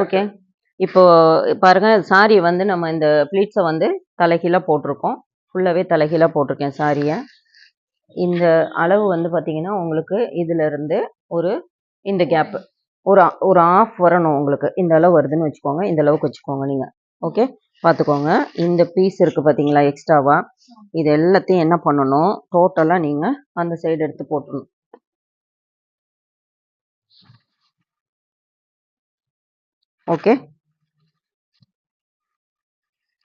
Okay. இப்போ பாருங்க sorry வந்து நம்ம இந்த ப்ளீட்ஸை வந்து தலைகீழா போட்டிருக்கோம். ஃபுல்லாகவே தலைகீழா போட்டிருக்கேன் சாரியை. இந்த அளவு வந்து பார்த்தீங்கன்னா உங்களுக்கு இதிலிருந்து ஒரு இந்த கேப்பு ஒரு ஒரு ஆஃப் வரணும் உங்களுக்கு. இந்த அளவு வருதுன்னு வச்சுக்கோங்க. இந்த அளவுக்கு வச்சுக்கோங்க நீங்கள். ஓகே, பார்த்துக்கோங்க. இந்த பீஸ் இருக்குது பார்த்தீங்களா எக்ஸ்ட்ராவா, இது எல்லாத்தையும் என்ன பண்ணணும், டோட்டலாக நீங்கள் அந்த சைடு எடுத்து போட்டுடணும். ஓகே,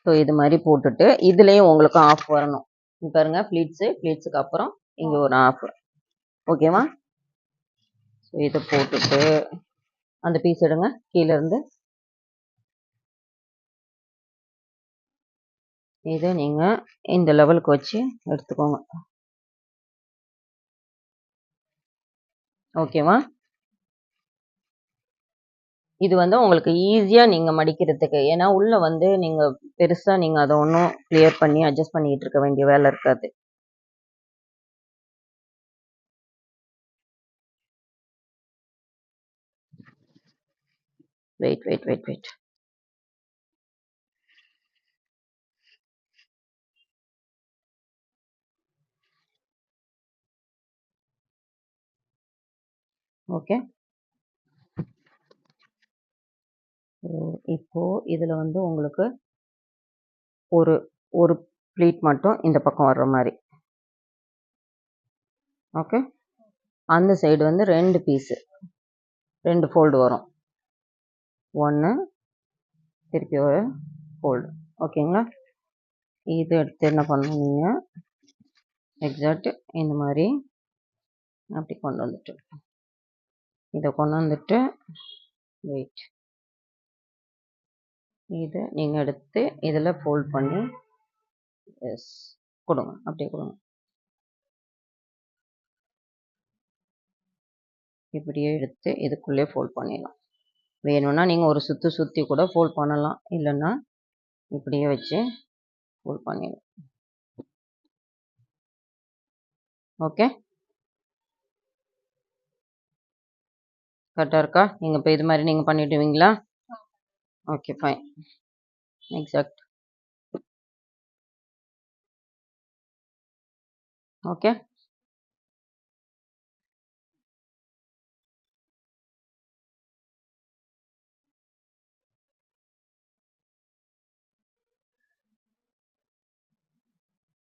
ஸோ இது மாதிரி போட்டுட்டு இதுலேயும் உங்களுக்கு ஆஃப் வரணும். இங்க பாருங்க ப்ளீட்ஸுக்கு அப்புறம் இங்கே ஒரு ஆஃப். ஓகேவா? ஸோ இதை போட்டுட்டு அந்த பீஸ் எடுங்க கீழே இருந்து. இதை நீங்கள் இந்த லெவலுக்கு வச்சு எடுத்துக்கோங்க. ஓகேவா? இது வந்து உங்களுக்கு ஈஸியாக நீங்கள் மடிக்கிறதுக்கு, ஏன்னா உள்ளே வந்து நீங்கள் பெருசாக நீங்கள் அதை ஒன்றும் கிளியர் பண்ணி அட்ஜஸ்ட் பண்ணிக்கிட்டு இருக்க வேண்டிய வேலை இருக்காது. வெயிட். ஓகே, இப்போ இதில் வந்து உங்களுக்கு ஒரு ஒரு ப்ளீட் மட்டும் இந்த பக்கம் வர்ற மாதிரி. ஓகே, அந்த சைடு வந்து 2 பீஸு 2 ஃபோல்டு வரும். 1 திருப்பி ஒரு ஃபோல்டு. ஓகேங்களா? இது எடுத்து என்ன பண்ணுவீங்க, எக்ஸாக்ட் இந்த மாதிரி அப்படி கொண்டு வந்துட்டு இதை கொண்டு வந்துட்டு வெயிட் இதை நீங்கள் எடுத்து இதில் ஃபோல்ட் பண்ணி எஸ் கொடுங்க. அப்படியே கொடுங்க. இப்படியே எடுத்து இதுக்குள்ளே ஃபோல்ட் பண்ணிடலாம். வேணும்னா நீங்கள் ஒரு சுற்றி கூட ஃபோல்ட் பண்ணலாம், இல்லைன்னா இப்படியே வச்சு ஃபோல்ட் பண்ணிடலாம். ஓகே, கரெக்டாக இருக்கா? நீங்கள் இப்போ இது மாதிரி நீங்கள் பண்ணிவிடுவீங்களா? Okay, fine. எக்ஸாக்ட். ஓகே,